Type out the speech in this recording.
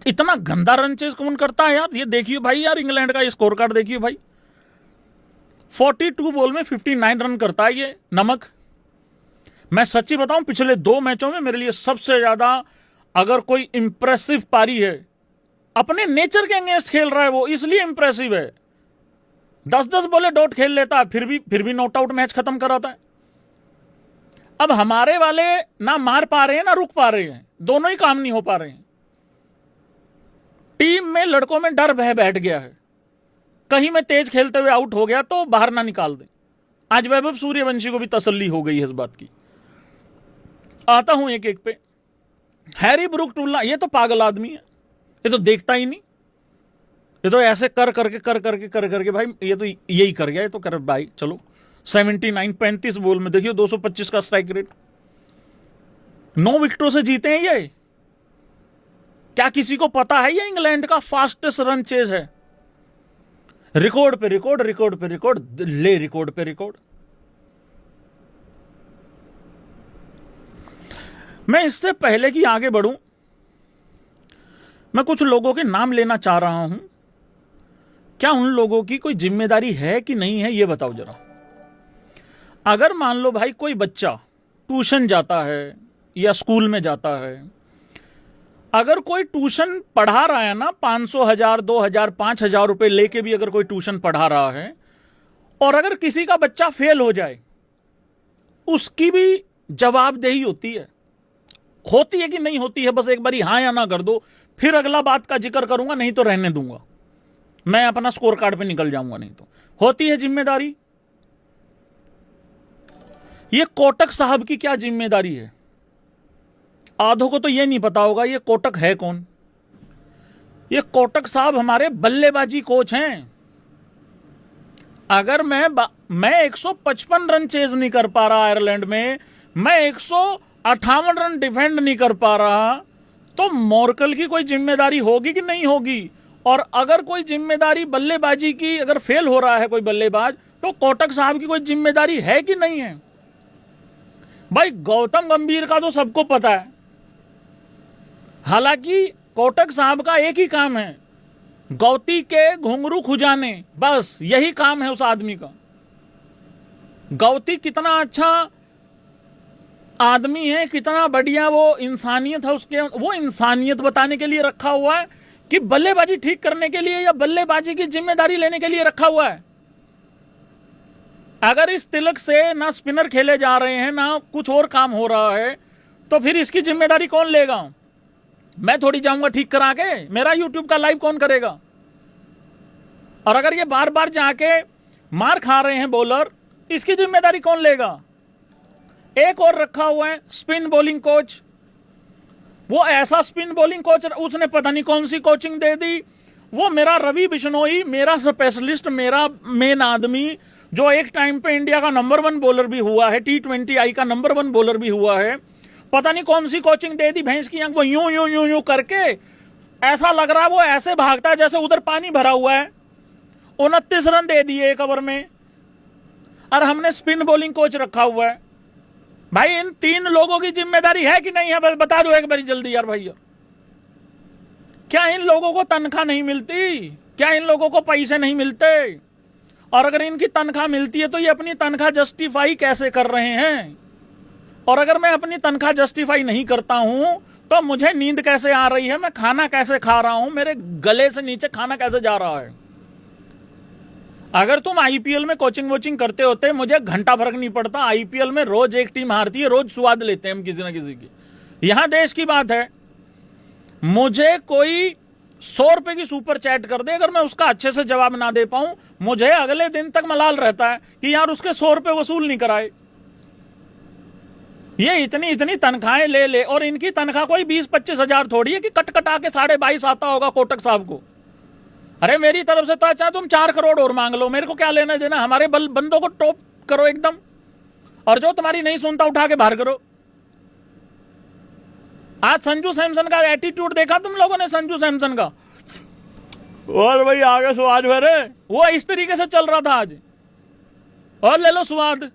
इतना गंदा run chase कौन करता है यार? ये देखिए भाई यार, इंग्लैंड का स्कोर कार्ड देखिए भाई, 42 बॉल में 59 रन करता है ये नमक। मैं सच्ची बताऊं, पिछले 2 मैचों में मेरे लिए सबसे ज्यादा अगर कोई इंप्रेसिव पारी है, अपने नेचर के अगेंस्ट खेल रहा है वो, इसलिए इंप्रेसिव है। 10-10 बॉले डॉट खेल लेता है, फिर भी नॉट आउट मैच खत्म कराता है। अब हमारे वाले ना मार पा रहे हैं ना रुक पा रहे हैं, दोनों ही काम नहीं हो पा रहे हैं। टीम में लड़कों में डर भय बैठ गया है, कहीं मैं तेज खेलते हुए आउट हो गया तो बाहर ना निकाल दे। आज वैभव सूर्यवंशी को भी तसल्ली हो गई है इस बात की। आता हूं एक एक पे। हैरी ब्रूक टुल्ला, ये तो पागल आदमी है, ये तो देखता ही नहीं, ये तो ऐसे कर करके भाई ये तो यही कर गया, ये तो कर भाई चलो 79 35 बॉल में देखिए 225 का स्ट्राइक रेट, 9 विकेटों से जीते हैं ये। क्या किसी को पता है ये इंग्लैंड का फास्टेस्ट रन चेज है? रिकॉर्ड पे रिकॉर्ड, रिकॉर्ड पे रिकॉर्ड, ले रिकॉर्ड पे रिकॉर्ड। मैं इससे पहले कि आगे बढ़ूं, मैं कुछ लोगों के नाम लेना चाह रहा हूं। क्या उन लोगों की कोई जिम्मेदारी है कि नहीं है, ये बताओ जरा। अगर मान लो भाई कोई बच्चा ट्यूशन जाता है या स्कूल में जाता है, अगर कोई ट्यूशन पढ़ा रहा है ना, 500 1000 2000 5000 रुपए लेके भी अगर कोई ट्यूशन पढ़ा रहा है, और अगर किसी का बच्चा फेल हो जाए, उसकी भी जवाबदेही होती है कि नहीं होती है? बस एक बारी हाँ या ना कर दो, फिर अगला बात का जिक्र करूंगा, नहीं तो रहने दूंगा, मैं अपना स्कोर कार्ड पे निकल जाऊंगा। नहीं तो होती है जिम्मेदारी। ये कोटक साहब की क्या जिम्मेदारी है? आधों को तो ये नहीं पता होगा ये कोटक है कौन। ये कोटक साहब हमारे बल्लेबाजी कोच हैं। अगर मैं 155 रन चेज नहीं कर पा रहा आयरलैंड में, मैं 158 रन डिफेंड नहीं कर पा रहा, तो मोर्कल की कोई जिम्मेदारी होगी कि नहीं होगी? और अगर कोई जिम्मेदारी बल्लेबाजी की, अगर फेल हो रहा है कोई बल्लेबाज, तो कोटक साहब की कोई जिम्मेदारी है कि नहीं है? भाई गौतम गंभीर का तो सबको पता है, हालांकि कोटक साहब का एक ही काम है, गौती के घुंघरू खुजाने, बस यही काम है उस आदमी का। गौती कितना अच्छा आदमी है, कितना बढ़िया वो इंसानियत है उसके, वो इंसानियत बताने के लिए रखा हुआ है कि बल्लेबाजी ठीक करने के लिए या बल्लेबाजी की जिम्मेदारी लेने के लिए रखा हुआ है। अगर इस तिलक से ना स्पिनर खेले जा रहे हैं ना कुछ और काम हो रहा है, तो फिर इसकी जिम्मेदारी कौन लेगा? मैं थोड़ी जाऊंगा ठीक करा के, मेरा यूट्यूब का लाइव कौन करेगा? और अगर ये बार बार जाके मार खा रहे हैं बॉलर, इसकी जिम्मेदारी कौन लेगा? एक और रखा हुआ है स्पिन बॉलिंग कोच, वो ऐसा स्पिन बॉलिंग कोच, उसने पता नहीं कौन सी कोचिंग दे दी। वो मेरा रवि बिश्नोई, मेरा स्पेशलिस्ट, मेरा मेन आदमी, जो एक टाइम पे इंडिया का नंबर 1 बॉलर भी हुआ है, T20I का नंबर 1 बॉलर भी हुआ है, पता नहीं कौन सी कोचिंग दे दी भैंस की आंख। वो यूं यूं यूं यूं करके ऐसा लग रहा है वो ऐसे भागता है जैसे उधर पानी भरा हुआ है। 29 रन दे दिए 1 ओवर में, और हमने स्पिन बॉलिंग कोच रखा हुआ है। भाई इन 3 लोगों की जिम्मेदारी है कि नहीं है? बस बता दो एक बारी जल्दी यार भैया। क्या इन लोगों को तनख्वाह नहीं मिलती? क्या इन लोगों को पैसे नहीं मिलते? और अगर इनकी तनख्वाह मिलती है तो ये अपनी तनख्वाह जस्टिफाई कैसे कर रहे हैं? और अगर मैं अपनी तनख्वाह जस्टिफाई नहीं करता हूं तो मुझे नींद कैसे आ रही है, मैं खाना कैसे खा रहा हूं, मेरे गले से नीचे खाना कैसे जा रहा है? अगर तुम आईपीएल में कोचिंग वोचिंग करते होते, मुझे घंटा फर्क नहीं पड़ता। आईपीएल में रोज एक टीम हारती है, रोज स्वाद लेते हैं हम किसी ना किसी की। यहां देश की बात है, मुझे कोई 100 रुपए की सुपर चैट कर दे, अगर मैं उसका अच्छे से जवाब ना दे पाऊं, मुझे अगले दिन तक मलाल रहता है कि यार उसके 100 रुपए वसूल नहीं कराए। ये इतनी इतनी तनख्वाहें ले, और इनकी तनख्वाह कोई 20-25 हजार थोड़ी है कि कट कटा के 22.5 आता होगा कोटक साहब को। अरे मेरी तरफ से तो अच्छा तुम 4 करोड़ और मांग लो, मेरे को क्या लेना देना। हमारे बंदों को टॉप करो एकदम, और जो तुम्हारी नहीं सुनता उठा के बाहर करो। आज संजू सैमसन का एटीट्यूड देखा तुम लोगों ने? संजू सैमसन का, और भाई आगे स्वाद भरे, वो इस तरीके से चल रहा था आज, और ले लो स्वाद।